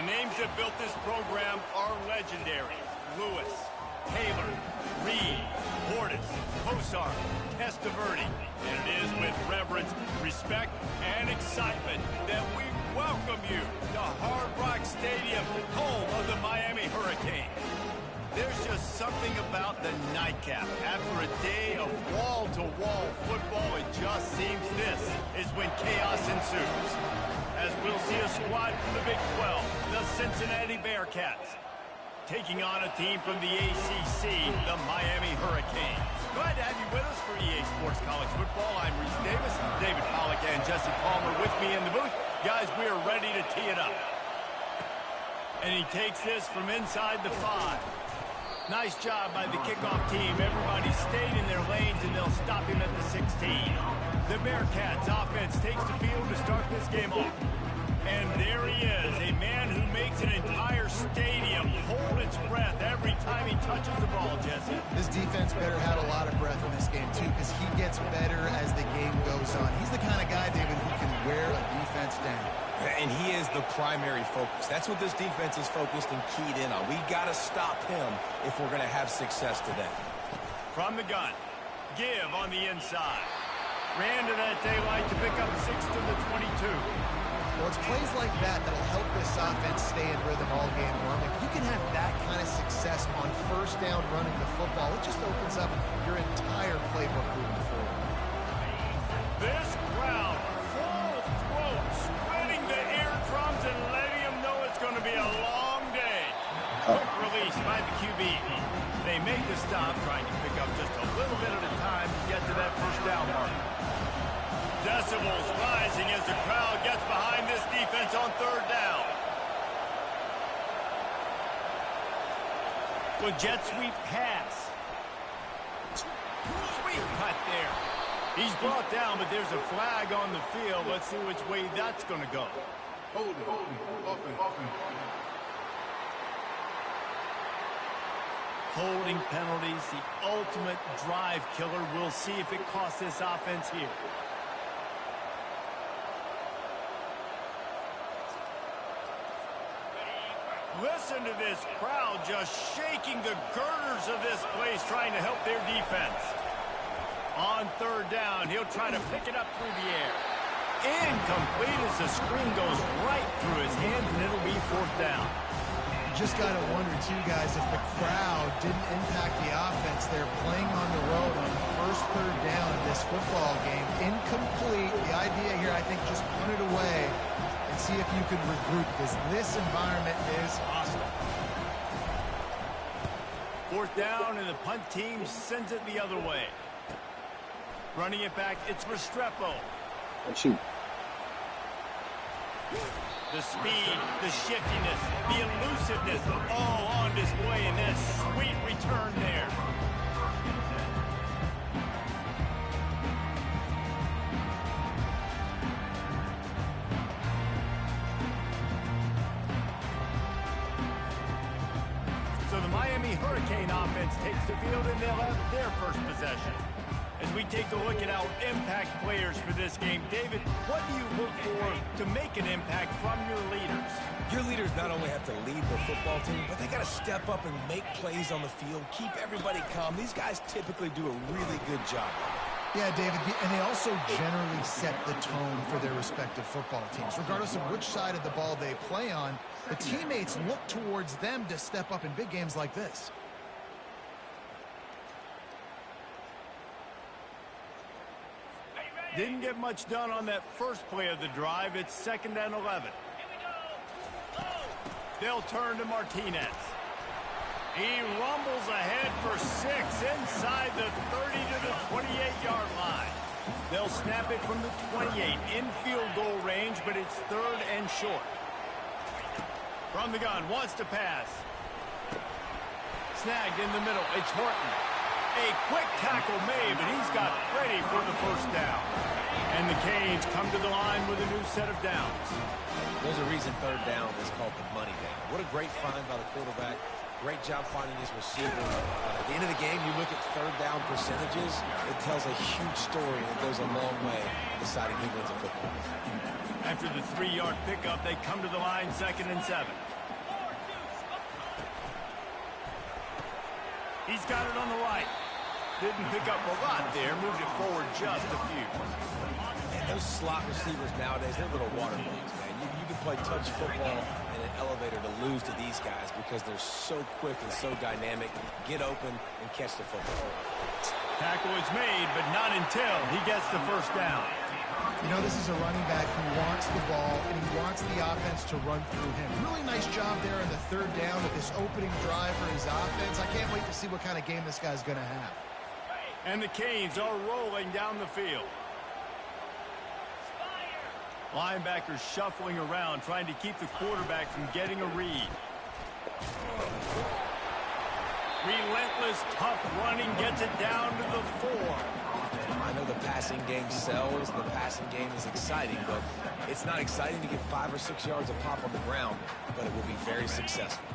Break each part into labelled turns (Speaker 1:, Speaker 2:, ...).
Speaker 1: names that built this program are legendary. Lewis, Taylor, Reed, Portis, Hosar, Testaverde. And it is with reverence, respect, and excitement that we welcome you to Hard Rock Stadium, home of the Miami Hurricanes. There's just something about the nightcap. After a day of wall-to-wall football, it just seems this is when chaos ensues. As we'll see a squad from the Big 12, the Cincinnati Bearcats, taking on a team from the ACC, the Miami Hurricanes. Glad to have you with us for EA Sports College Football. I'm Reese Davis, David Pollack, and Jesse Palmer with me in the booth. Guys, we are ready to tee it up. And he takes this from inside the 5. Nice job by the kickoff team. Everybody stayed in their lanes, and they'll stop him at the 16. The Bearcats offense takes the field to start this game off. And there he is, a man who makes an entire stadium hold its breath every time he touches the ball, Jesse.
Speaker 2: This defense better have a lot of breath in this game, too, because he gets better as the game goes on. He's the kind of guy, David, who can wear a defense down.
Speaker 3: And he is the primary focus. That's what this defense is focused and keyed in on. We got to stop him if we're going to have success today.
Speaker 1: From the gun, give on the inside. Ran to that daylight to pick up 6 to the 22.
Speaker 2: Well, it's plays like that that'll help this offense stay in rhythm all game long. If you can have that kind of success on first down running the football, it just opens up your entire playbook moving forward.
Speaker 1: This crowd, full throat, spreading the eardrums and letting them know it's going to be a long day. Quick release by the QB. They make the stop, trying to pick up just a little bit at a time to get to that first down mark. Decibels rising as the crowd gets behind this defense on third down. With jet sweep pass. Sweep cut there. He's brought down, but there's a flag on the field. Let's see which way that's going to go. Holding penalties, the ultimate drive killer. We'll see if it costs this offense here. Listen to this crowd just shaking the girders of this place, trying to help their defense. On third down, he'll try to pick it up through the air. Incomplete as the screen goes right through his hands, and it'll be fourth down.
Speaker 2: You just got to wonder, too, guys, if the crowd didn't impact the offense. They're playing on the road on the first third down of this football game. Incomplete. The idea here, I think, just punt it away and see if you can regroup, because this environment is hostile.
Speaker 1: Fourth down, and the punt team sends it the other way. Running it back, it's Restrepo.
Speaker 4: Shoot.
Speaker 1: The speed, the shiftiness, the elusiveness, all on display in this sweet return there. So the Miami Hurricane offense takes the field, and they'll have their first possession. As we take a look at our impact players for this game, David, what do you look for to make an impact from your leaders?
Speaker 3: Your leaders not only have to lead the football team, but they got to step up and make plays on the field, keep everybody calm. These guys typically do a really good job.
Speaker 2: Yeah, David, and they also generally set the tone for their respective football teams. Regardless of which side of the ball they play on, the teammates look towards them to step up in big games like this.
Speaker 1: Didn't get much done on that first play of the drive. It's 2nd and 11. They'll turn to Martinez. He rumbles ahead for 6 inside the 30 to the 28-yard line. They'll snap it from the 28 in field goal range, but it's 3rd and short. From the gun, wants to pass. Snagged in the middle. It's Horton. A quick tackle made, but he's got ready for the first down. And the Canes come to the line with a new set of downs.
Speaker 3: There's a reason third down is called the money down. What a great find by the quarterback. Great job finding his receiver. At the end of the game, you look at third down percentages, it tells a huge story, and it goes a long way in deciding who wins a football game.
Speaker 1: After the 3-yard pickup, they come to the line, 2nd and 7. He's got it on the right. Didn't pick up a lot there, moved it forward just a few.
Speaker 3: And those slot receivers nowadays, they're little water balloons, man. You can play touch football in an elevator to lose to these guys because they're so quick and so dynamic. Get open and catch the football.
Speaker 1: Tackle is made, but not until he gets the first down.
Speaker 2: You know, this is a running back who wants the ball, and he wants the offense to run through him. Really nice job there in the 3rd down of this opening drive for his offense. I can't wait to see what kind of game this guy's going to have.
Speaker 1: And the Canes are rolling down the field. Linebackers shuffling around, trying to keep the quarterback from getting a read. Relentless, tough running gets it down to the 4.
Speaker 3: I know the passing game sells, the passing game is exciting, but it's not exciting to get 5 or 6 yards of pop on the ground, but it will be very successful.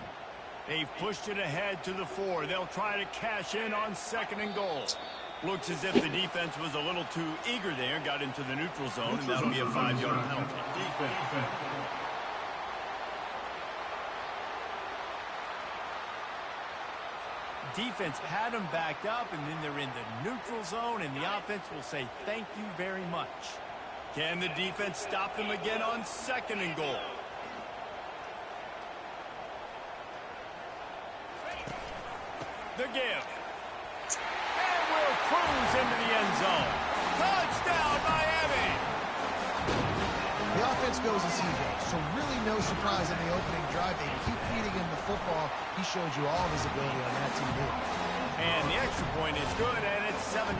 Speaker 1: They've pushed it ahead to the 4. They'll try to cash in on 2nd and goal. Looks as if the defense was a little too eager there, got into the neutral zone, and that'll be a 5-yard penalty. Defense had them backed up, and then they're in the neutral zone, and the offense will say thank you very much. Can the defense stop them again on 2nd and goal? The give. And will cruise into the end zone. Touchdown, Miami!
Speaker 2: The offense goes as he goes, so really no surprise in the opening drive. They keep feeding him the football. He showed you all of his ability on that TV.
Speaker 1: And the extra point is good, and it's 7-0.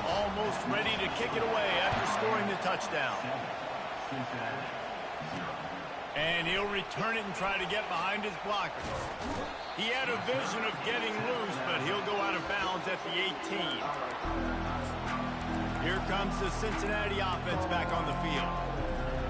Speaker 1: Almost ready to kick it away after scoring the touchdown. And he'll return it and try to get behind his blockers. He had a vision of getting loose, but he'll go out of bounds at the 18. Here comes the Cincinnati offense back on the field.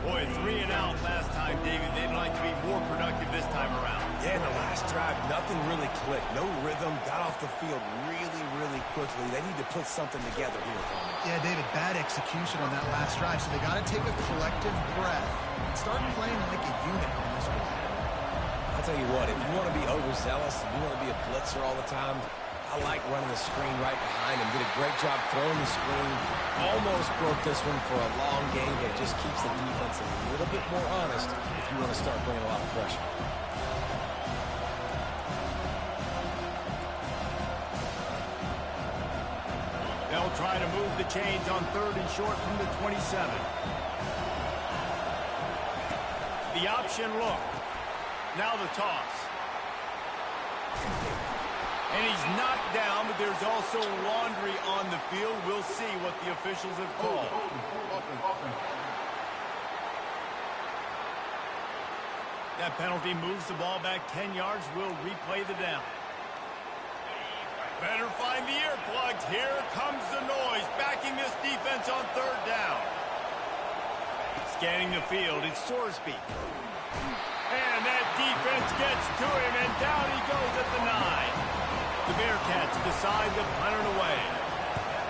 Speaker 1: Boy, 3 and out last time, David. They'd like to be more productive this time around.
Speaker 3: Yeah, in the last drive, nothing really clicked. No rhythm, got off the field really quickly. They need to put something together here.
Speaker 2: Yeah, David, bad execution on that last drive, so they got to take a collective breath and start playing like a unit on this one.
Speaker 3: I'll tell you what, if you want to be overzealous and you want to be a blitzer all the time, I like running the screen right behind him. Did a great job throwing the screen. Almost broke this one for a long game, but it just keeps the defense a little bit more honest if you want to start bringing a lot of pressure.
Speaker 1: They'll try to move the chains on 3rd and short from the 27. The option look. Now the toss. And he's knocked down, but there's also laundry on the field. We'll see what the officials have called. That penalty moves the ball back 10 yards. We'll replay the down. Better find the earplugs. Here comes the noise, backing this defense on 3rd down. Scanning the field, it's Sorsby. And that defense gets to him, and down he goes at the 9. The Bearcats decide to punt it away.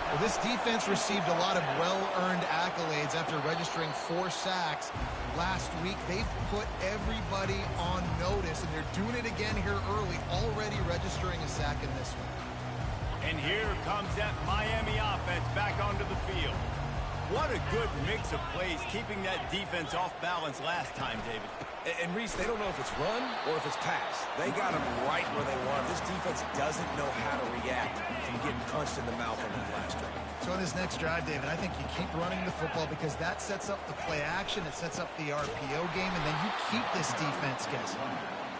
Speaker 2: Well, this defense received a lot of well-earned accolades after registering 4 sacks last week. They've put everybody on notice, and they're doing it again here early, already registering a sack in this one.
Speaker 1: And here comes that Miami offense back onto the field. What a good mix of plays, keeping that defense off balance last time, David.
Speaker 3: And Reese, they don't know if it's run or if it's pass. They got them right where they want. This defense doesn't know how to react from getting punched in the mouth on that last drive.
Speaker 2: So on this next drive, David, I think you keep running the football because that sets up the play action, it sets up the RPO game, and then you keep this defense guessing.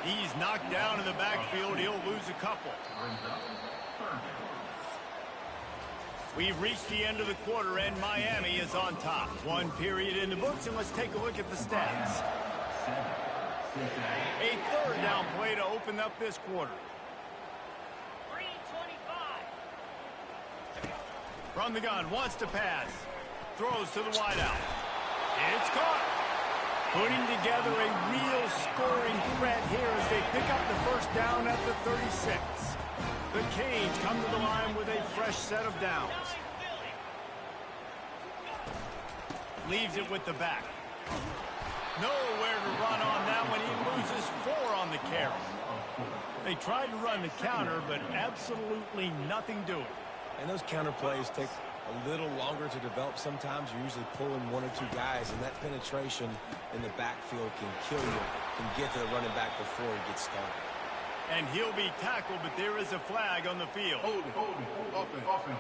Speaker 1: He's knocked down in the backfield. He'll lose a couple. We've reached the end of the quarter, and Miami is on top. 1 period in the books, and let's take a look at the stats. A 3rd down play to open up this quarter. 3:25. From the gun, wants to pass. Throws to the wideout. It's caught. Putting together a real scoring threat here as they pick up the first down at the 36. The Canes come to the line with a fresh set of downs. Leaves it with the back. Nowhere to run on that one. He loses 4 on the carry. They tried to run the counter, but absolutely nothing doing.
Speaker 3: And those counter plays take a little longer to develop sometimes. You're usually pulling 1 or 2 guys, and that penetration in the backfield can kill you, can get to the running back before he gets started.
Speaker 1: And he'll be tackled, but there is a flag on the field.
Speaker 4: Hold it. Offense.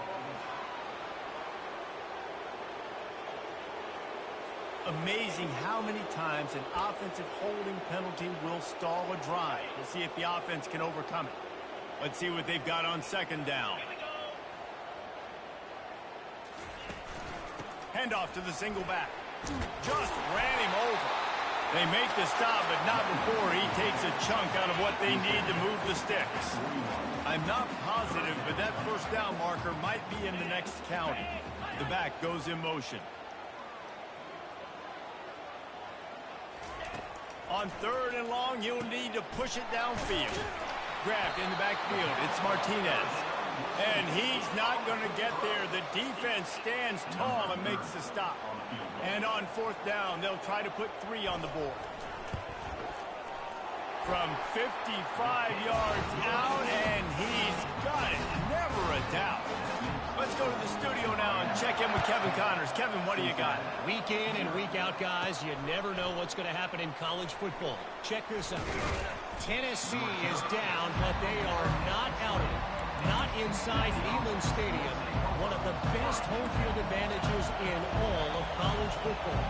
Speaker 1: Amazing how many times an offensive holding penalty will stall a drive. We'll see if the offense can overcome it. Let's see what they've got on second down. Handoff to the single back. Just ran him over. They make the stop, but not before he takes a chunk out of what they need to move the sticks. I'm not positive, but that first down marker might be in the next county. The back goes in motion. On 3rd and long, you'll need to push it downfield. Grabbed in the backfield. It's Martinez. And he's not going to get there. The defense stands tall and makes the stop. And on 4th down, they'll try to put 3 on the board. From 55 yards out, and he's got it. Never a doubt. Let's go to the studio now and check in with Kevin Connors. Kevin, what do you got?
Speaker 5: Week in and week out, guys, you never know what's going to happen in college football. Check this out. Tennessee is down, but they are not out of it. Not inside Neyland Stadium, one of the best home field advantages in all of college football.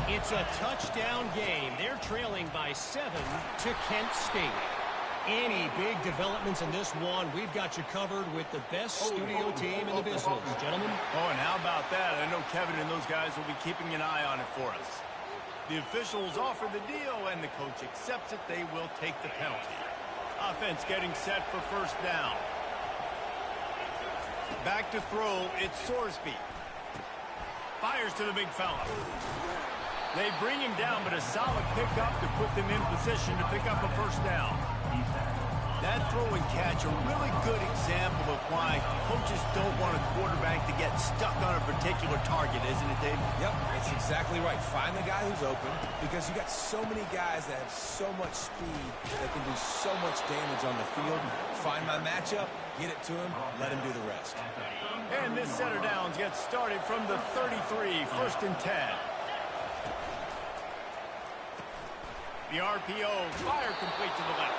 Speaker 5: It's a touchdown game. They're trailing by 7 to Kent State. Any big developments in this one, we've got you covered with the best studio team in the business, gentlemen.
Speaker 1: Oh, and how about that? I know Kevin and those guys will be keeping an eye on it for us. The officials offer the deal, and the coach accepts it. They will take the penalty. Offense getting set for first down. Back to throw, it's Sorsby. Fires to the big fella. They bring him down, but a solid pickup to put them in position to pick up a first down. That throw and catch, a really good example of why coaches don't want a quarterback to get stuck on a particular target, isn't it, Dave?
Speaker 3: Yep, it's exactly right. Find the guy who's open, because you got so many guys that have so much speed that can do so much damage on the field. Find my matchup, get it to him, let him do the rest.
Speaker 1: And this set of downs gets started from the 33, 1st and 10. The RPO, fire complete to the left.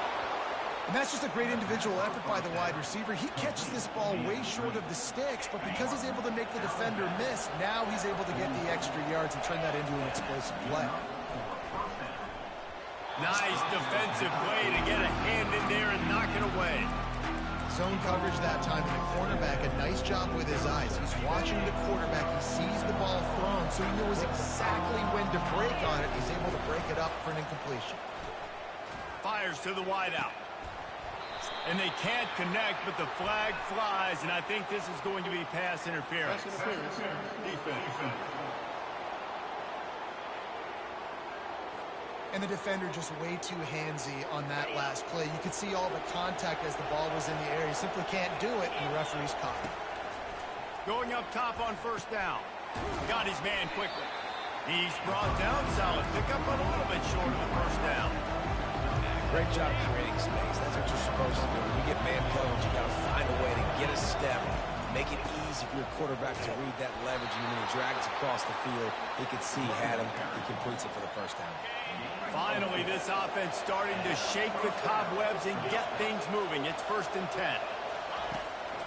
Speaker 2: And that's just a great individual effort by the wide receiver. He catches this ball way short of the sticks, but because he's able to make the defender miss, now he's able to get the extra yards and turn that into an explosive play.
Speaker 1: Nice defensive play to get a hand in there and knock it away.
Speaker 2: Zone coverage that time, and the cornerback, a nice job with his eyes. He's watching the quarterback. He sees the ball thrown, so he knows exactly when to break on it. He's able to break it up for an incompletion.
Speaker 1: Fires to the wideout. And they can't connect, but the flag flies, and I think this is going to be pass interference.
Speaker 4: Defense.
Speaker 2: And the defender just way too handsy on that last play. You could see all the contact as the ball was in the air. He simply can't do it, and the referee's caught him.
Speaker 1: Going up top on first down. Got his man quickly. He's brought down, solid pickup, but a little bit short of the first down.
Speaker 3: Great job creating space. That's what you're supposed to do. When you get man coverage, you got to find a way to get a step, make it easy for your quarterback to read that leverage, and when he drags across the field, he can see he had him. He completes it for the first down.
Speaker 1: Finally, this offense starting to shake the cobwebs and get things moving. It's 1st and 10.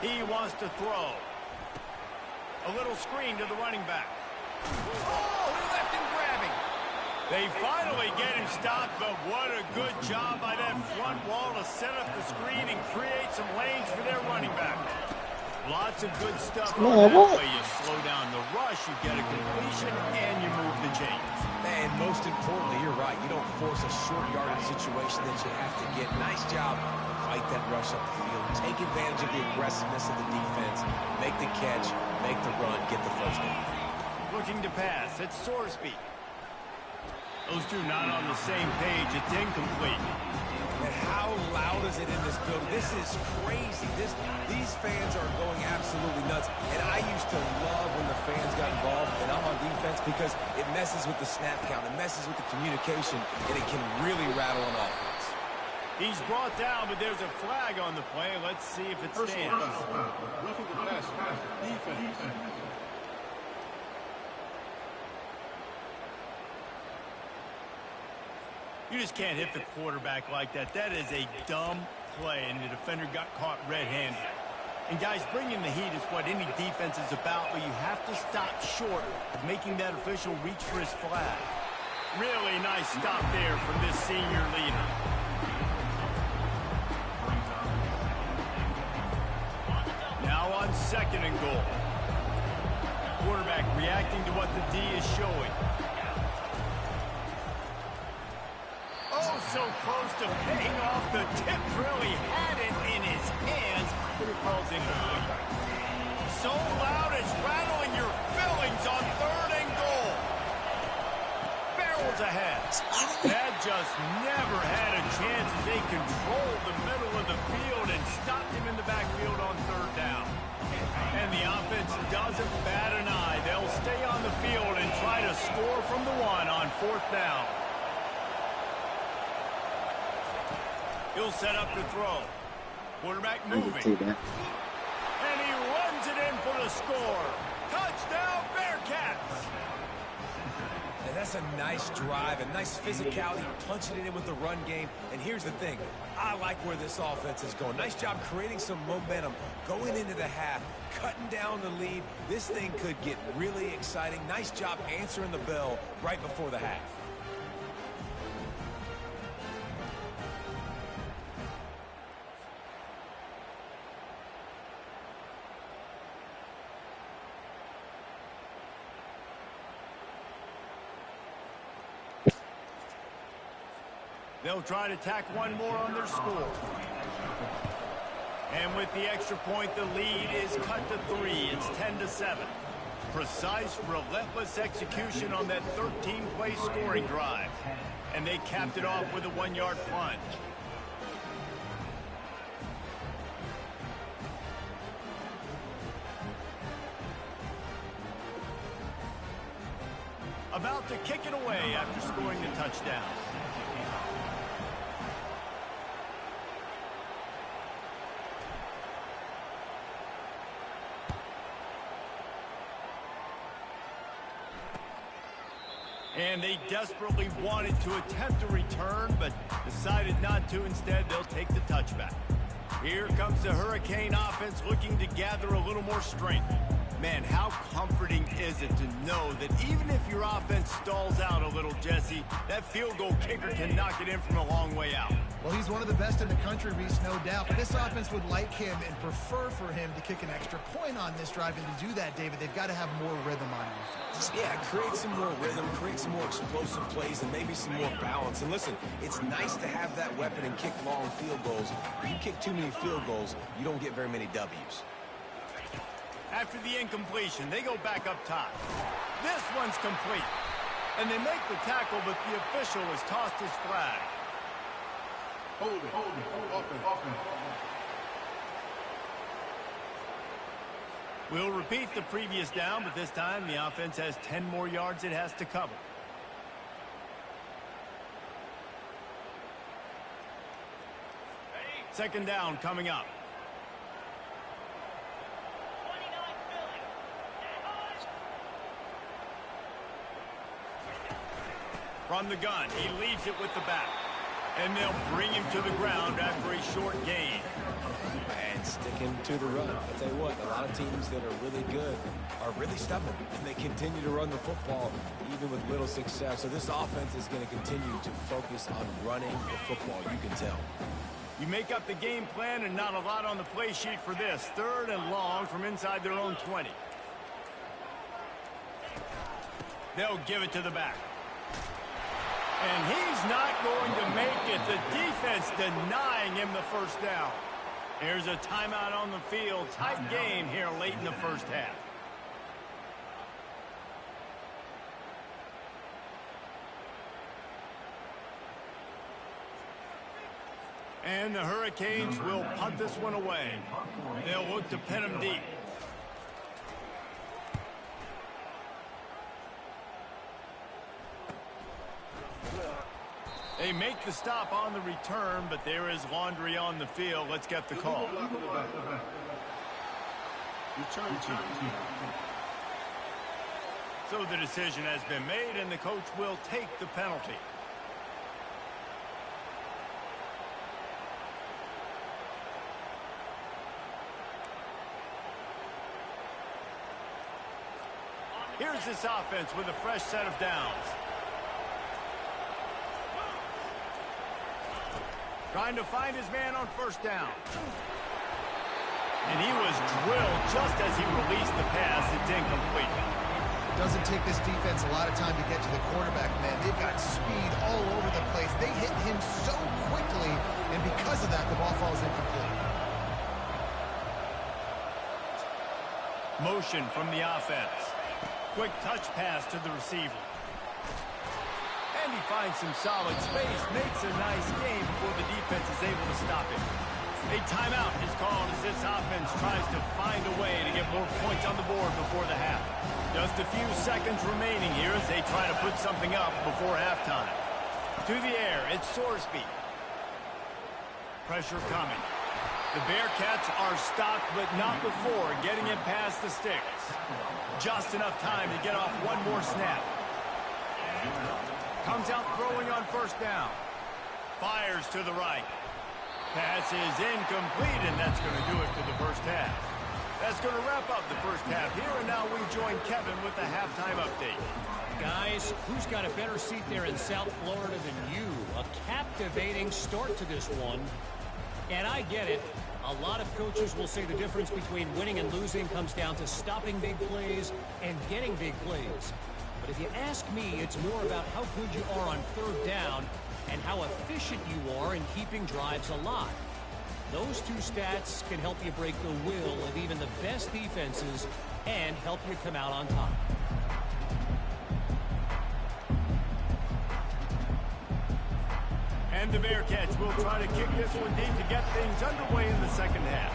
Speaker 1: He wants to throw. A little screen to the running back. Oh, he left him grabbing. They finally get him stopped, but what a good job by that front wall to set up the screen and create some lanes for their running back. Lots of good stuff on that play. You slow down the rush, you get a completion, and you move the chains.
Speaker 3: And most importantly, you're right. You don't force a short yardage situation that you have to get. Nice job. Fight that rush up the field. Take advantage of the aggressiveness of the defense. Make the catch, make the run, get the first down.
Speaker 1: Looking to pass. It's Sorsby. Those two not on the same page. It's incomplete.
Speaker 3: And how loud is it in this building? This is crazy. These fans are going absolutely nuts. And I used to love when the fans got involved, and I'm on defense, because it messes with the snap count. It messes with the communication, and it can really rattle an offense.
Speaker 1: He's brought down, but there's a flag on the play. Let's see if it stands.
Speaker 4: Roughing the pass. Defense.
Speaker 1: You just can't hit the quarterback like that. That is a dumb play, and the defender got caught red-handed. And, guys, bringing the heat is what any defense is about, but you have to stop short of making that official reach for his flag. Really nice stop there from this senior leader. Now on 2nd and goal. Quarterback reacting to what the D is showing. Oh, so close to paying off. The tip really had it in his hands, but it falls incomplete. So loud it's rattling your fillings on 3rd and goal. Barrels ahead. That just never had a chance as they controlled the middle of the field and stopped him in the backfield on 3rd down. And the offense doesn't bat an eye. They'll stay on the field and try to score from the 1 on 4th down. He'll set up to throw. Quarterback moving. And he runs it in for the score. Touchdown, Bearcats!
Speaker 3: And that's a nice drive, a nice physicality, punching it in with the run game. And here's the thing. I like where this offense is going. Nice job creating some momentum, going into the half, cutting down the lead. This thing could get really exciting. Nice job answering the bell right before the half.
Speaker 1: They'll try to tack one more on their score. And with the extra point, the lead is cut to 3. It's 10-7. Precise, relentless execution on that 13-play scoring drive. And they capped it off with a 1-yard plunge. About to kick it away after scoring the touchdown. And they desperately wanted to attempt a return, but decided not to. Instead, they'll take the touchback. Here comes the Hurricane offense looking to gather a little more strength. Man, how comforting is it to know that even if your offense stalls out a little, Jesse, that field goal kicker can knock it in from a long way out.
Speaker 2: Well, he's one of the best in the country, Reese, no doubt. But this offense would like him and prefer for him to kick an extra point on this drive. And to do that, David, they've got to have more rhythm on offense.
Speaker 3: Yeah, create some more rhythm, create some more explosive plays, and maybe some more balance. And listen, it's nice to have that weapon and kick long field goals. If you kick too many field goals, you don't get very many W's.
Speaker 1: After the incompletion, they go back up top. This one's complete. And they make the tackle, but the official has tossed his flag.
Speaker 4: Hold it. Offense.
Speaker 1: We'll repeat the previous down, but this time the offense has 10 more yards it has to cover. Second down coming up. From the gun, he leaves it with the back. And they'll bring him to the ground after a short gain.
Speaker 3: And sticking to the run. I'll tell you what, a lot of teams that are really good are really stubborn. And they continue to run the football even with little success. So this offense is going to continue to focus on running the football, you can tell.
Speaker 1: You make up the game plan and not a lot on the play sheet for this. 3rd and long from inside their own 20. They'll give it to the back. And he's not going to make it. The defense denying him the first down. Here's a timeout on the field. Tight game here late in the first half. And the Hurricanes will punt this one away. They'll look to pin them deep. They make the stop on the return, but there is laundry on the field. Let's get the call.
Speaker 4: Return team.
Speaker 1: So the decision has been made, and the coach will take the penalty. Here's this offense with a fresh set of downs. Trying to find his man on first down. And he was drilled just as he released the pass. It's incomplete.
Speaker 2: It doesn't take this defense a lot of time to get to the quarterback, man. They've got speed all over the place. They hit him so quickly, and because of that, the ball falls incomplete.
Speaker 1: Motion from the offense. Quick touch pass to the receiver. And he finds some solid space, makes a nice game before the defense is able to stop him. A timeout is called as this offense tries to find a way to get more points on the board before the half. Just a few seconds remaining here as they try to put something up before halftime. To the air, it's Sorsby. Pressure coming. The Bearcats are stopped, but not before getting it past the sticks. Just enough time to get off one more snap. Comes out throwing on first down. Fires to the right. Pass is incomplete, and that's going to do it for the first half. That's going to wrap up the first half here, and now we join Kevin with the halftime update.
Speaker 5: Guys, who's got a better seat there in South Florida than you? A captivating start to this one. And I get it. A lot of coaches will say the difference between winning and losing comes down to stopping big plays and getting big plays. But if you ask me, it's more about how good you are on third down and how efficient you are in keeping drives alive. Those two stats can help you break the will of even the best defenses and help you come out on top.
Speaker 1: And the Bearcats will try to kick this one deep to get things underway in the second half.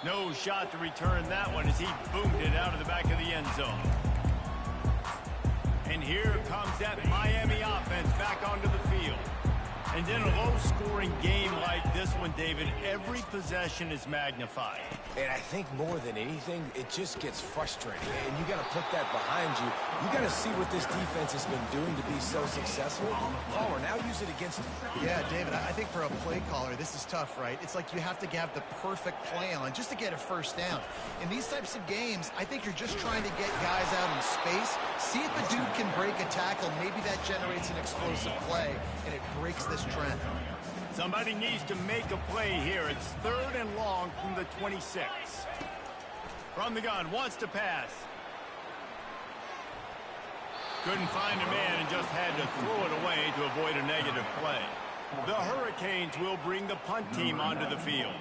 Speaker 1: No shot to return that one as he boomed it out of the back of the end zone. And here comes that Miami offense back onto the field. And in a low-scoring game like this one, David, every possession is magnified.
Speaker 3: And I think more than anything, it just gets frustrating. And you got to put that behind you. You got to see what this defense has been doing to be so successful. Caller, now use it against them.
Speaker 2: Yeah, David, I think for a play caller, this is tough, right? It's like you have to have the perfect play on just to get a first down. In these types of games, I think you're just trying to get guys out in space, see if a dude can break a tackle. Maybe that generates an explosive play, and it breaks this trend.
Speaker 1: Somebody needs to make a play here. It's third and long from the 26. From the gun, wants to pass. Couldn't find a man and just had to throw it away to avoid a negative play. The Hurricanes will bring the punt team onto the field.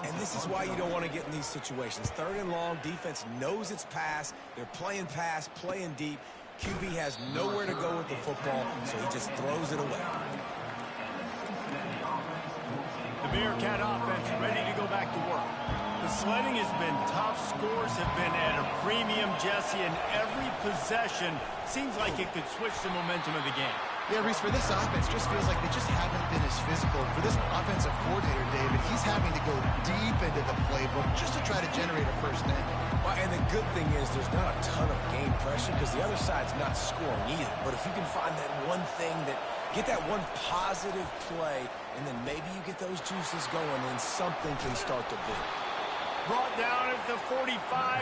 Speaker 3: And this is why you don't want to get in these situations. Third and long, defense knows it's pass. They're playing pass, playing deep. QB has nowhere to go with the football, so he just throws it away.
Speaker 1: The Bearcat offense ready to go back to work. The sledding has been tough. Scores have been at a premium, Jesse, and every possession seems like it could switch the momentum of the game.
Speaker 2: Yeah, Reese, for this offense, just feels like they just haven't been as physical. For this offensive coordinator, David, he's having to go deep into the playbook just to try to generate a first down.
Speaker 3: Well, and the good thing is there's not a ton of game pressure because the other side's not scoring either. But if you can find that one thing get that one positive play, and then maybe you get those juices going, and something can start to build.
Speaker 1: Brought down at the 45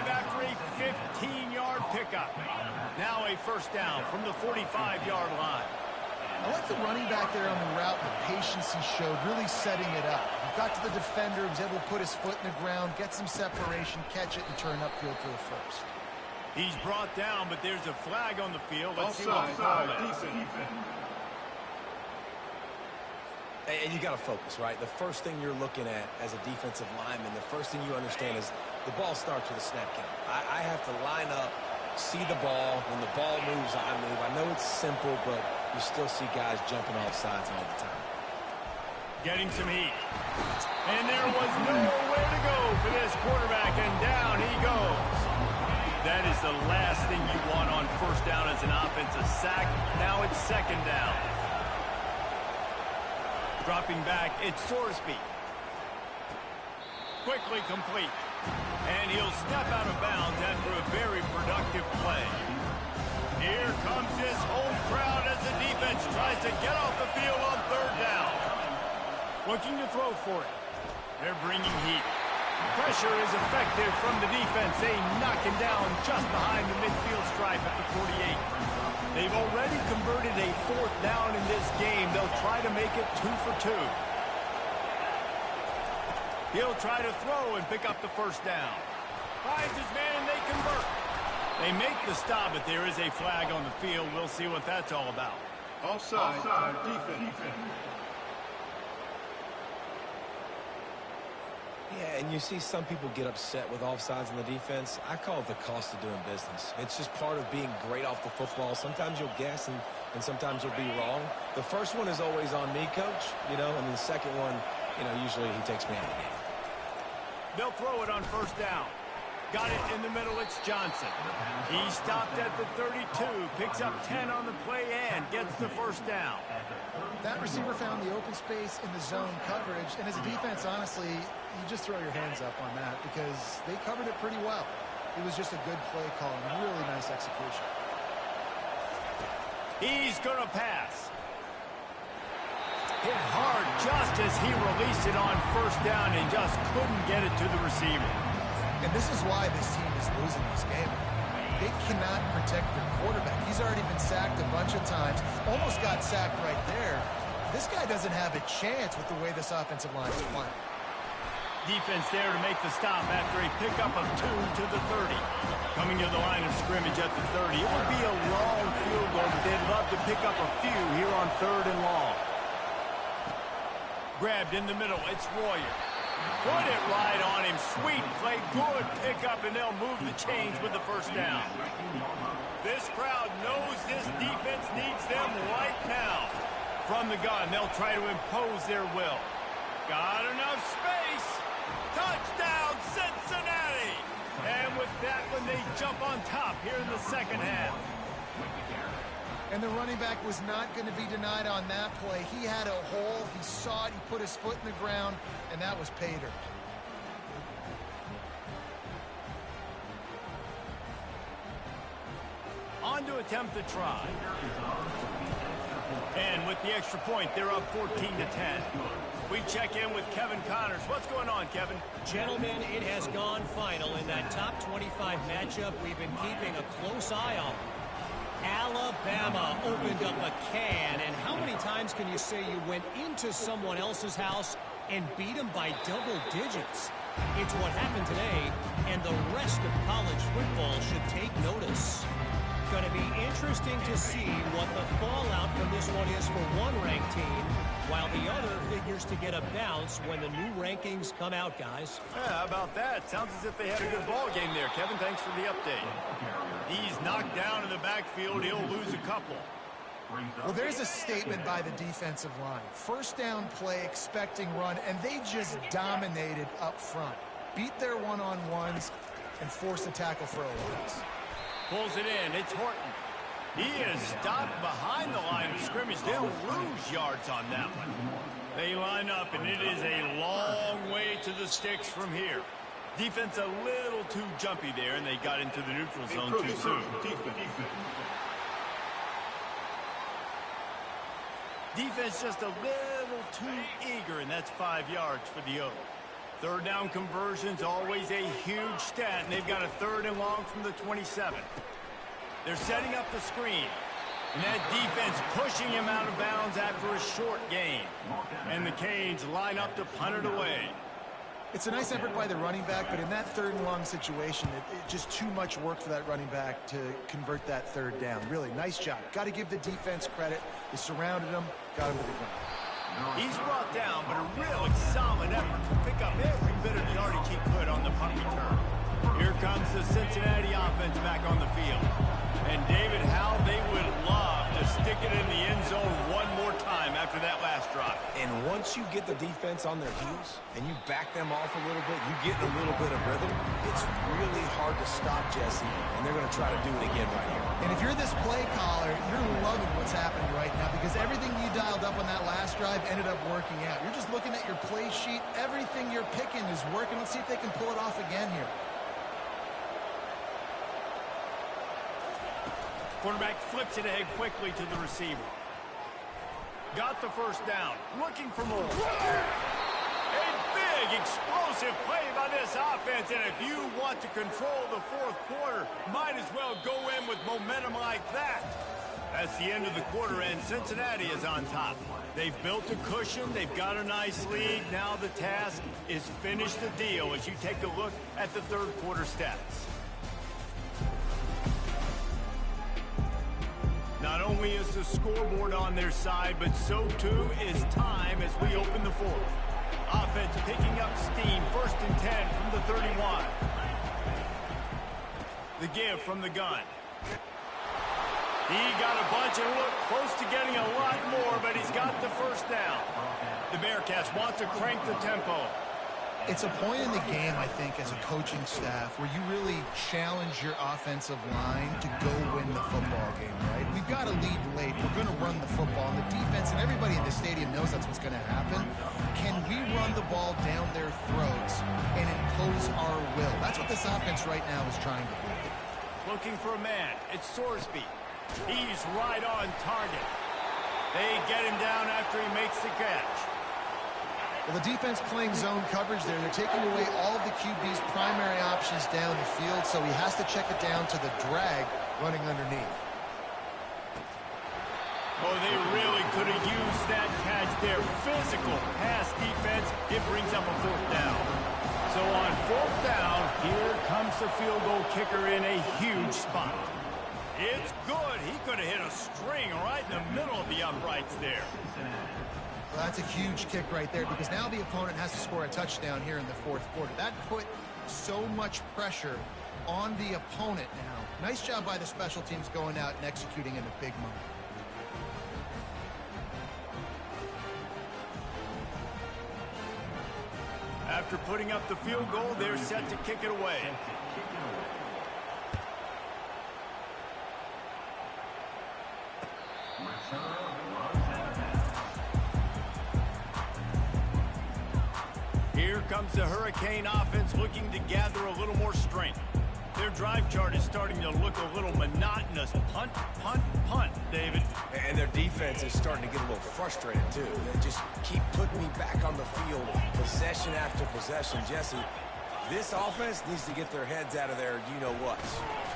Speaker 1: after a 15-yard pickup. Now a first down from the 45-yard line.
Speaker 2: I like the running back there on the route, the patience he showed, really setting it up. He got to the defender, was able to put his foot in the ground, get some separation, catch it, and turn upfield for the first.
Speaker 1: He's brought down, but there's a flag on the field. Let's see what the call is.
Speaker 3: And you got to focus, right? The first thing you're looking at as a defensive lineman, the first thing you understand is the ball starts with a snap count. I have to line up see the ball. When the ball moves, I move. I know it's simple, but you still see guys jumping off sides all the time.
Speaker 1: Getting some heat. And there was nowhere to go for this quarterback, and down he goes. That is the last thing you want on first down as an offensive sack. Now it's second down. Dropping back, it's Sorsby. Quickly complete. And he'll step out of bounds after a very productive play. Here comes his home crowd as the defense tries to get off the field on third down. Looking to throw for it. They're bringing heat. Pressure is effective from the defense. They knock him down just behind the midfield stripe at the 48. They've already converted a fourth down in this game. They'll try to make it 2 for 2. He'll try to throw and pick up the first down. Finds his man and they convert. They make the stop, but there is a flag on the field. We'll see what that's all about.
Speaker 4: Offside. Defense.
Speaker 3: Yeah, and you see some people get upset with offsides in the defense. I call it the cost of doing business. It's just part of being great off the football. Sometimes you'll guess and sometimes you'll be wrong. The first one is always on me, Coach, and then the second one, usually he takes me out of the game.
Speaker 1: They'll throw it on first down. Got it in the middle, it's Johnson. He stopped at the 32, picks up 10 on the play and gets the first down.
Speaker 2: That receiver found the open space in the zone coverage, and as a defense, honestly, you just throw your hands up on that because they covered it pretty well. It was just a good play call and really nice execution.
Speaker 1: He's going to pass. Hit hard just as he released it on first down and just couldn't get it to the receiver.
Speaker 2: And this is why this team is losing this game. They cannot protect their quarterback. He's already been sacked a bunch of times. Almost got sacked right there. This guy doesn't have a chance with the way this offensive line is playing.
Speaker 1: Defense there to make the stop after a pickup of 2 to the 30. Coming to the line of scrimmage at the 30. It would be a long field goal, but they'd love to pick up a few here on 3rd and long. Grabbed in the middle. It's Royer. Put it right on him. Sweet play. Good pickup, and they'll move the chains with the first down. This crowd knows this defense needs them right now. From the gun, they'll try to impose their will. Got enough space. Touchdown, Cincinnati! And with that one, they jump on top here in the second half.
Speaker 2: And the running back was not going to be denied on that play. He had a hole. He saw it. He put his foot in the ground, and that was pay dirt.
Speaker 1: On to attempt the try. And with the extra point, they're up 14-10. We check in with Kevin Connors. What's going on, Kevin?
Speaker 5: Gentlemen, it has gone final in that top 25 matchup we've been keeping a close eye on. Alabama opened up a can, and how many times can you say you went into someone else's house and beat them by double digits? It's what happened today, and the rest of college football should take notice. Going to be interesting to see what the fallout from this one is for one ranked team, while the other figures to get a bounce when the new rankings come out, guys.
Speaker 1: Yeah, how about that? Sounds as if they had a good ball game there, Kevin. Thanks for the update. He's knocked down in the backfield. He'll lose a couple.
Speaker 2: Well, there's a statement by the defensive line. First down play, expecting run, and they just dominated up front. Beat their one-on-ones and forced a tackle for a loss.
Speaker 1: Pulls it in. It's Horton. He is stopped behind the line of scrimmage. They'll lose yards on that one. They line up, and it is a long way to the sticks from here. Defense a little too jumpy there, and they got into the neutral zone too soon. Defense just a little too eager, and that's 5 yards for the O. Third down conversions, always a huge stat, and they've got a 3rd and long from the 27. They're setting up the screen, and that defense pushing him out of bounds after a short gain. And the Canes line up to punt it away.
Speaker 2: It's a nice effort by the running back, but in that 3rd and long situation, it just too much work for that running back to convert that 3rd down. Really, nice job. Got to give the defense credit. They surrounded him, got him to the ground.
Speaker 1: He's brought down, but a really solid effort to pick up every bit of yardage he could on the punt return. Here comes the Cincinnati offense back on the field. And David, how they would love to stick it in the end zone one more time after that last drive.
Speaker 3: And once you get the defense on their heels and you back them off a little bit, you get a little bit of rhythm, it's really hard to stop, Jesse, and they're going to try to do it again right here.
Speaker 2: And if you're this play caller, you're loving what's happening right now because everything you dialed up on that last drive ended up working out. You're just looking at your play sheet. Everything you're picking is working. Let's see if they can pull it off again here.
Speaker 1: Quarterback flips it ahead quickly to the receiver. Got the first down. Looking for more. A big, explosive play by this offense. And if you want to control the fourth quarter, might as well go in with momentum like that. That's the end of the quarter, and Cincinnati is on top. They've built a cushion. They've got a nice lead. Now the task is finish the deal as you take a look at the third quarter stats. Not only is the scoreboard on their side, but so too is time as we open the fourth. Offense picking up steam, 1st and 10 from the 31. The give from the gun. He got a bunch and looked close to getting a lot more, but he's got the first down. The Bearcats want to crank the tempo.
Speaker 2: It's a point in the game, I think, as a coaching staff where you really challenge your offensive line to go win the football game, right? We've got to lead late. We're going to run the football. And the defense and everybody in the stadium knows that's what's going to happen. Can we run the ball down their throats and impose our will? That's what this offense right now is trying to do.
Speaker 1: Looking for a man. It's Sorsby. He's right on target. They get him down after he makes the catch.
Speaker 2: Well, the defense playing zone coverage there. They're taking away all of the QB's primary options down the field, so he has to check it down to the drag running underneath.
Speaker 1: Oh, they really could have used that catch there. Physical pass defense. It brings up a 4th down. So on 4th down, here comes the field goal kicker in a huge spot. It's good. He could have hit a string right in the middle of the uprights there.
Speaker 2: Well, that's a huge kick right there because now the opponent has to score a touchdown here in the fourth quarter. That put so much pressure on the opponent now. Nice job by the special teams going out and executing in a big moment.
Speaker 1: After putting up the field goal, they're set to kick it away. Here comes the Hurricane offense looking to gather a little more strength. Their drive chart is starting to look a little monotonous. Punt, punt, punt, David.
Speaker 3: And their defense is starting to get a little frustrated, too. They just keep putting me back on the field, possession after possession. Jesse, this offense needs to get their heads out of their you-know-what.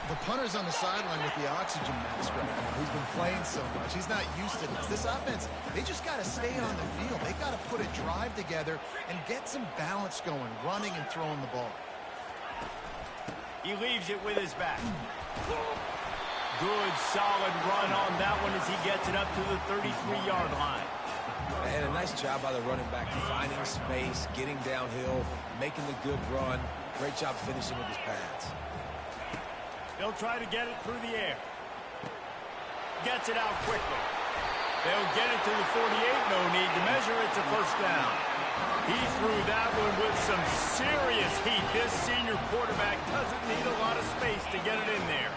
Speaker 2: The punter's on the sideline with the oxygen mask right now. He's been playing so much. He's not used to this. This offense, they just got to stay on the field. They got to put a drive together and get some balance going, running and throwing the ball.
Speaker 1: He leaves it with his back. Good, solid run on that one as he gets it up to the 33-yard line.
Speaker 3: And a nice job by the running back, finding space, getting downhill, making the good run. Great job finishing with his pads.
Speaker 1: They'll try to get it through the air. Gets it out quickly. They'll get it to the 48. No need to measure. It's a 1st down. He threw that one with some serious heat. This senior quarterback doesn't need a lot of space to get it in there.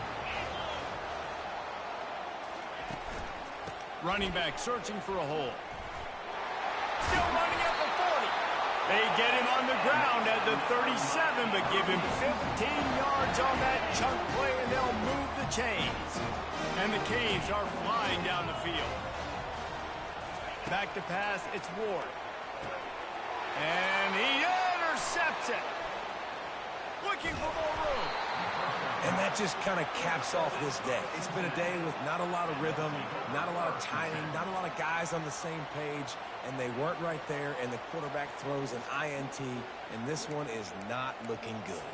Speaker 1: Running back searching for a hole. Still running at the 40. They get him on the ground at the 37, but give him 15 yards on that chunk play, and they'll move the chains. And the Canes are flying down the field. Back to pass, it's Ward. And he intercepts it. Looking for more room.
Speaker 3: And that just kind of caps off this day. It's been a day with not a lot of rhythm, not a lot of timing, not a lot of guys on the same page, and they weren't right there, and the quarterback throws an INT, and this one is not looking good.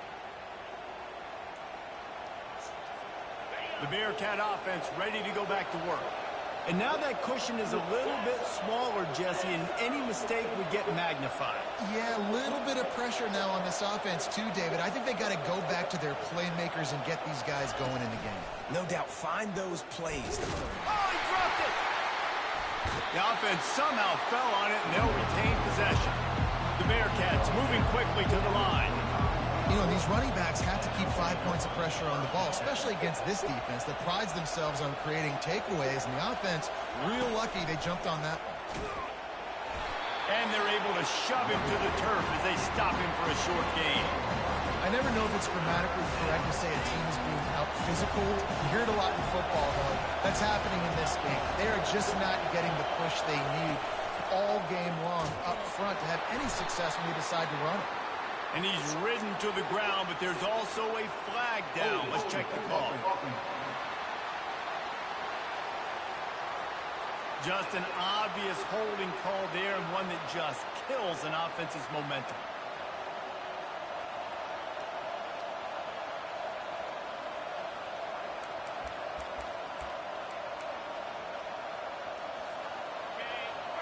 Speaker 3: The
Speaker 1: Bearcat offense ready to go back to work. And now that cushion is a little bit smaller, Jesse, and any mistake would get magnified.
Speaker 2: Yeah, a little bit of pressure now on this offense too, David. I think they got to go back to their playmakers and get these guys going in the game.
Speaker 3: No doubt, find those plays.
Speaker 1: Oh, he dropped it! The offense somehow fell on it, and they'll retain possession. The Bearcats moving quickly to the line.
Speaker 2: You know, these running backs have to keep 5 points of pressure on the ball, especially against this defense that prides themselves on creating takeaways. And the offense, real lucky they jumped on that one.
Speaker 1: And they're able to shove him to the turf as they stop him for a short gain.
Speaker 2: I never know if it's grammatically correct to say a team is being out-physical. You hear it a lot in football, though. That's happening in this game. They are just not getting the push they need all game long up front to have any success when they decide to run it.
Speaker 1: And he's ridden to the ground, but there's also a flag down. Let's check the call. Just an obvious holding call there, and one that just kills an offense's momentum.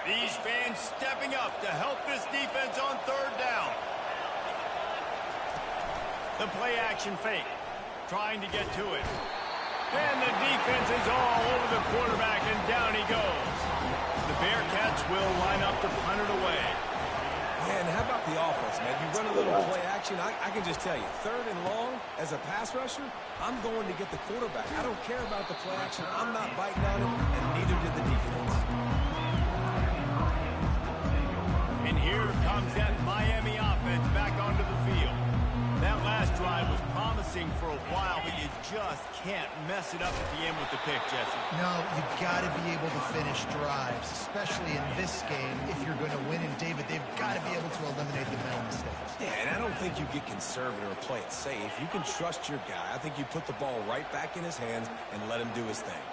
Speaker 1: These fans stepping up to help this defense on third down. The play-action fake, trying to get to it. And the defense is all over the quarterback, and down he goes. The Bearcats will line up to punt it away.
Speaker 3: Man, how about the offense, man? You run a little play-action, I can just tell you, third and long, as a pass rusher, I'm going to get the quarterback. I don't care about the play-action. I'm not biting on it, and neither did the defense.
Speaker 1: And here comes that Miami offense back onto the field. That last drive was promising for a while, but you just can't mess it up at the end with the pick, Jesse.
Speaker 2: No, you've got to be able to finish drives, especially in this game. If you're going to win, and David, they've got to be able to eliminate the mental mistakes.
Speaker 3: Yeah, and I don't think you get conservative or play it safe. You can trust your guy. I think you put the ball right back in his hands and let him do his thing.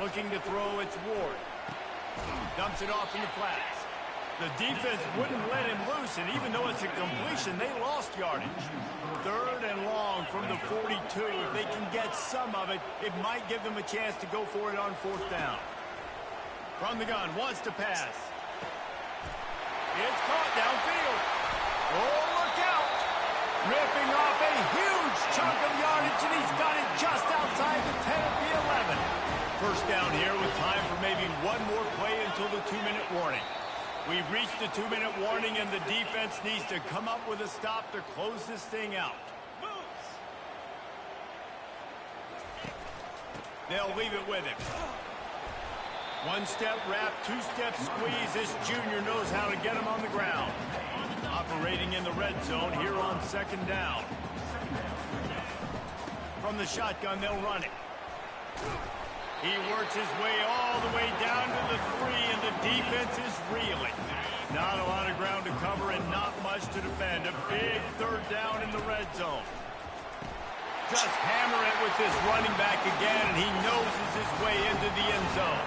Speaker 1: Looking to throw, it's Ward. Dumps it off in the flats. The defense wouldn't let him loose, and even though it's a completion, they lost yardage. Third and long from the 42. If they can get some of it, it might give them a chance to go for it on fourth down. From the gun, wants to pass. It's caught downfield. Oh, look out! Ripping off a huge chunk of yardage, and he's got it just outside the 10 at the 11. First down here with time for maybe one more play until the 2-minute warning. We've reached the 2-minute warning, and the defense needs to come up with a stop to close this thing out. They'll leave it with him. One-step wrap, two-step squeeze. This junior knows how to get him on the ground. Operating in the red zone here on second down. From the shotgun, they'll run it. He works his way all the way down to the 3, and the defense is reeling. Not a lot of ground to cover and not much to defend. A big third down in the red zone. Just hammer it with this running back again, and he noses his way into the end zone.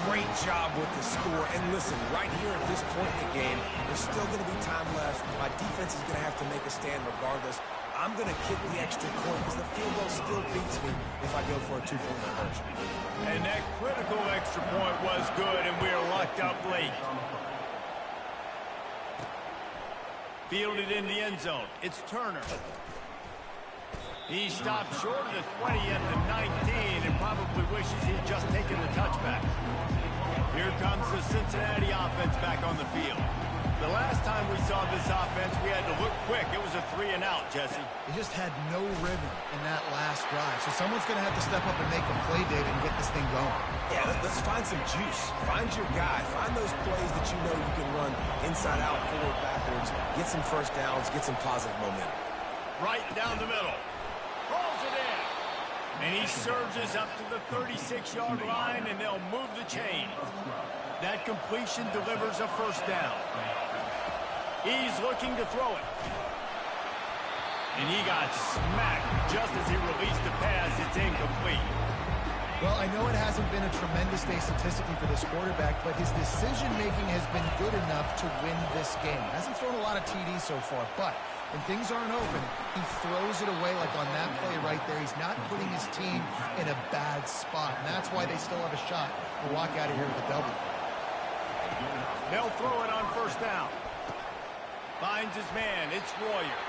Speaker 3: Great job with the score. And listen, right here at this point in the game, there's still going to be time left. My defense is going to have to make a stand regardless. I'm going to kick the extra point because the field goal still beats me if I go for a 2-point conversion.
Speaker 1: And that critical extra point was good, and we are locked up late. Fielded in the end zone. It's Turner. He stopped short of the 20 at the 19 and probably wishes he'd just taken the touchback. Here comes the Cincinnati offense back on the field. The last time we saw this offense, we had to look quick. It was a 3-and-out, Jesse.
Speaker 2: They just had no rhythm in that last drive. So someone's going to have to step up and make a play, David, and get this thing going.
Speaker 3: Yeah, let's find some juice. Find your guy. Find those plays that you know you can run inside out, forward, backwards. Get some first downs. Get some positive momentum.
Speaker 1: Right down the middle. Rolls it in. And he surges up to the 36-yard line, and they'll move the chain. That completion delivers a first down. He's looking to throw it. And he got smacked just as he released the pass. It's incomplete.
Speaker 2: Well, I know it hasn't been a tremendous day statistically for this quarterback, but his decision-making has been good enough to win this game. Hasn't thrown a lot of TDs so far, but when things aren't open, he throws it away like on that play right there. He's not putting his team in a bad spot, and that's why they still have a shot to walk out of here with a W.
Speaker 1: They'll throw it on first down. Finds his man. It's Royer.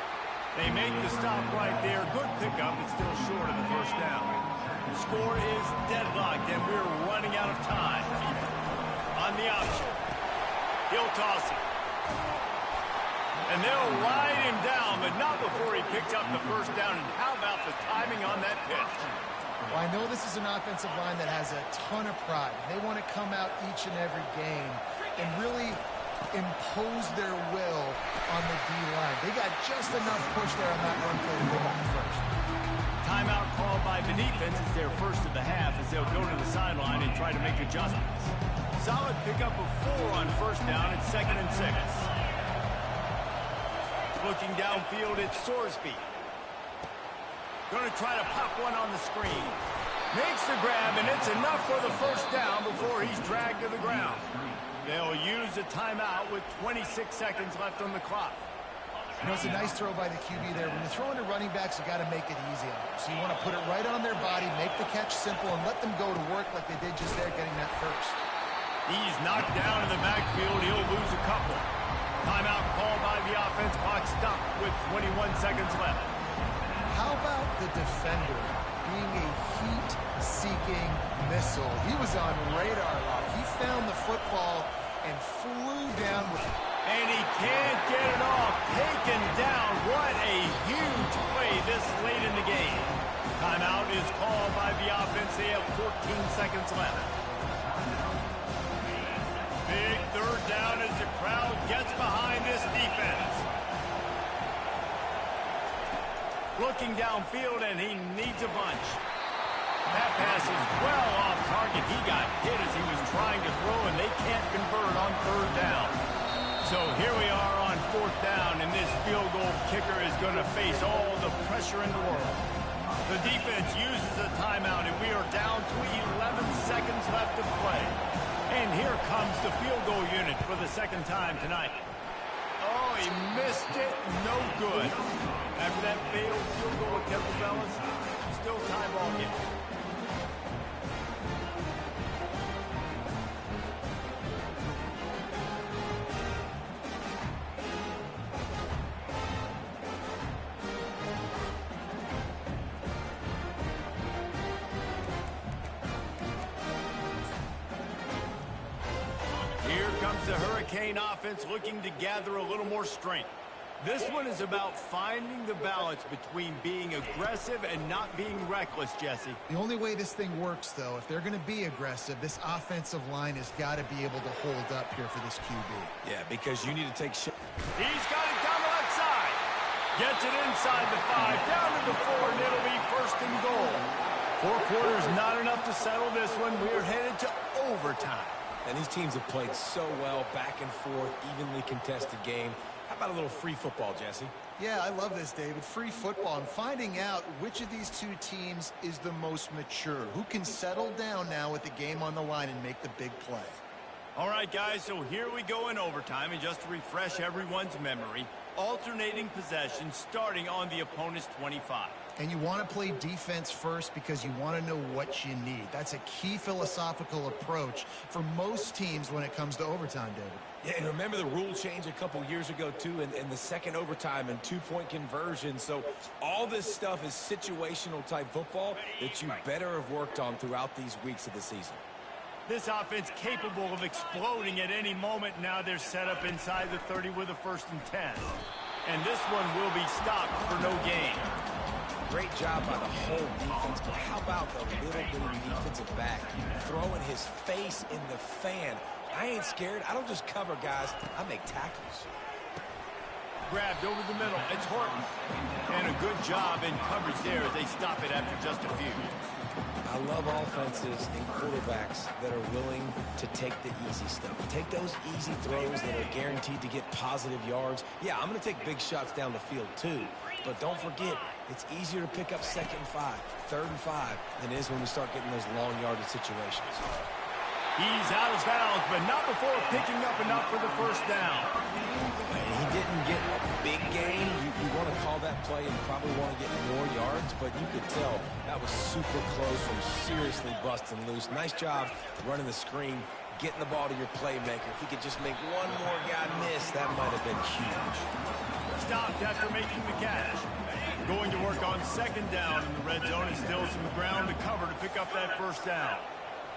Speaker 1: They make the stop right there. Good pickup. It's still short of the first down. The score is deadlocked, and we're running out of time. On the option. He'll toss it. And they'll ride him down, but not before he picks up the first down. And how about the timing on that pitch?
Speaker 2: Well, I know this is an offensive line that has a ton of pride. They want to come out each and every game and really impose their will on the D-line. They got just enough push there on that run play to pick up the first.
Speaker 1: Timeout called by the defense is their first of the half as they'll go to the sideline and try to make adjustments. Solid pickup of 4 on first down. It's 2nd and 6. Looking downfield, it's Sorsby. Going to try to pop one on the screen. Makes the grab, and it's enough for the first down before he's dragged to the ground. They'll use a timeout with 26 seconds left on the clock.
Speaker 2: You know, it's a nice throw by the QB there. When you're throwing to running backs, you got to make it easy on them. So you want to put it right on their body, make the catch simple, and let them go to work like they did just there getting that first.
Speaker 1: He's knocked down in the backfield. He'll lose a couple. Timeout called by the offense. Clock stopped with 21 seconds left.
Speaker 2: How about the defender being a heat-seeking missile? He was on radar lock. He found the football and flew down with it.
Speaker 1: And he can't get it off. Taken down. What a huge play this late in the game. Timeout is called by the offense. They have 14 seconds left. Big third down as the crowd gets behind this defense. Looking downfield, and he needs a bunch. That pass is well off target. He got hit as he was trying to throw, and they can't convert on third down. So here we are on 4th down, and this field goal kicker is going to face all the pressure in the world. The defense uses a timeout, and we are down to 11 seconds left to play. And here comes the field goal unit for the second time tonight. Oh, he missed it. No good. After that failed field goal attempt, fellas, still tie ball game. The Hurricane offense looking to gather a little more strength. This one is about finding the balance between being aggressive and not being reckless, Jesse.
Speaker 2: The only way this thing works, though, if they're going to be aggressive, this offensive line has got to be able to hold up here for this QB.
Speaker 3: Yeah, because you need to take shit.
Speaker 1: He's got it down the left side. Gets it inside the 5, down to the 4, and it'll be 1st and goal. 4 quarters, not enough to settle this one. We're headed to overtime.
Speaker 3: And these teams have played so well, back and forth, evenly contested game. How about a little free football, Jesse?
Speaker 2: Yeah, I love this, David. Free football and finding out which of these two teams is the most mature. Who can settle down now with the game on the line and make the big play?
Speaker 1: All right, guys, so here we go in overtime. And just to refresh everyone's memory, alternating possession starting on the opponent's 25.
Speaker 2: And you want to play defense first because you want to know what you need. That's a key philosophical approach for most teams when it comes to overtime, David.
Speaker 3: Yeah, and remember the rule change a couple years ago, too, in the second overtime and 2-point conversion. So all this stuff is situational type football that you better have worked on throughout these weeks of the season.
Speaker 1: This offense capable of exploding at any moment. Now they're set up inside the 30 with a 1st and 10. And this one will be stopped for no gain.
Speaker 3: Great job by the whole defense, but how about the little bitty defensive back throwing his face in the fan? I ain't scared. I don't just cover guys. I make tackles.
Speaker 1: Grabbed over the middle. It's Horton. And a good job in coverage there as they stop it after just a few.
Speaker 3: I love offenses and quarterbacks that are willing to take the easy stuff. Take those easy throws that are guaranteed to get positive yards. Yeah, I'm going to take big shots down the field too. but don't forget, it's easier to pick up 2nd and 5, 3rd and 5 than it is when we start getting those long yardage situations.
Speaker 1: He's out of bounds, but not before picking up enough for the first down.
Speaker 3: And he didn't get a big gain. You want to call that play and probably want to get more yards, but you could tell that was super close from seriously busting loose. Nice job running the screen, getting the ball to your playmaker. If he could just make one more guy miss, that might have been huge.
Speaker 1: Stopped after making the catch. Going to work on 2nd down in the red zone and still some ground to cover to pick up that first down.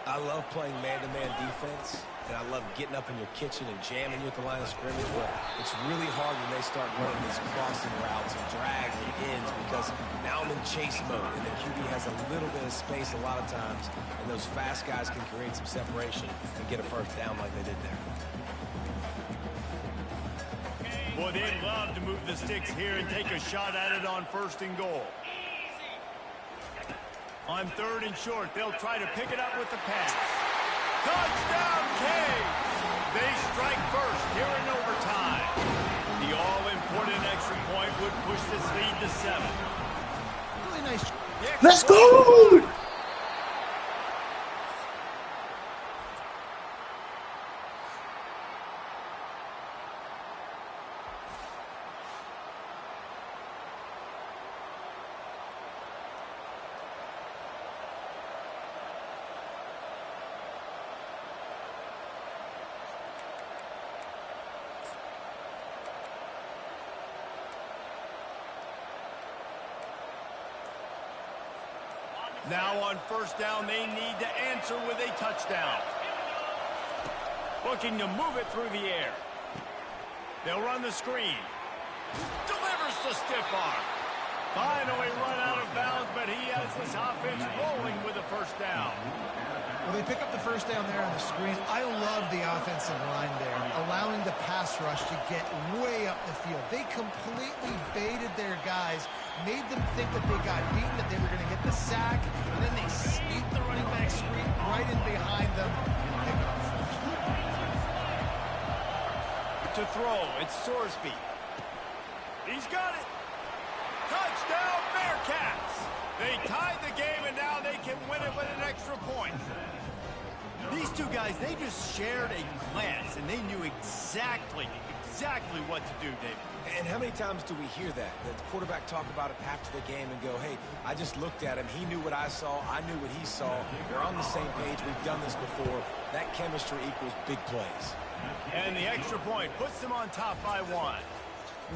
Speaker 3: I love playing man-to-man defense, and I love getting up in your kitchen and jamming you at the line of scrimmage, but it's really hard when they start running these crossing routes and drags and ends because now I'm in chase mode, and the QB has a little bit of space a lot of times, and those fast guys can create some separation and get a first down like they did there.
Speaker 1: Boy, they'd love to move the sticks here and take a shot at it on 1st and goal. On 3rd and short, they'll try to pick it up with the pass. Touchdown, Canes! They strike first here in overtime. The all-important extra point would push this lead to 7.
Speaker 2: Really nice.
Speaker 6: Let's go!
Speaker 1: Now on 1st down, they need to answer with a touchdown. Looking to move it through the air. They'll run the screen. Delivers the stiff arm. Finally run out of bounds, but he has this offense rolling with a first down.
Speaker 2: Well, they pick up the first down there on the screen. I love the offensive line there, allowing the pass rush to get way up the field. They completely baited their guys, made them think that they got beaten, that they were going to get the sack, and then they sneaked the running back screen right in behind them and pick up the first down.
Speaker 1: To throw, it's Sorsby. He's got it. Touchdown, Bearcats! They tied the game, and now they can win it with an extra point. These two guys, they just shared a glance, and they knew exactly what to do, David.
Speaker 3: And how many times do we hear that? The quarterback talk about it after the game and go, hey, I just looked at him. He knew what I saw. I knew what he saw. We're on the same page. We've done this before. That chemistry equals big plays.
Speaker 1: And the extra point puts them on top by 1.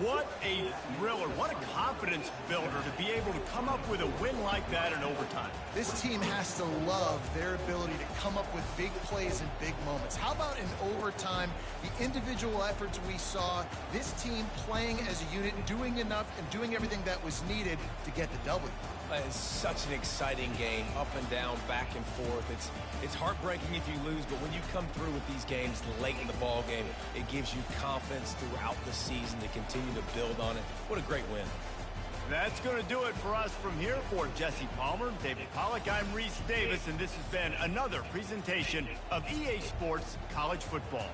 Speaker 1: What a thriller. What a confidence builder to be able to come up with a win like that in overtime.
Speaker 2: This team has to love their ability to come up with big plays in big moments. How about in overtime, the individual efforts we saw, this team playing as a unit, doing enough and doing everything that was needed to get the W.
Speaker 3: It's such an exciting game, up and down, back and forth. It's heartbreaking if you lose, but when you come through with these games late in the ball game, it gives you confidence throughout the season to continue to build on it. What a great win.
Speaker 1: That's going to do it for us from here. For Jesse Palmer, David Pollack, I'm Reese Davis, and this has been another presentation of EA Sports College Football.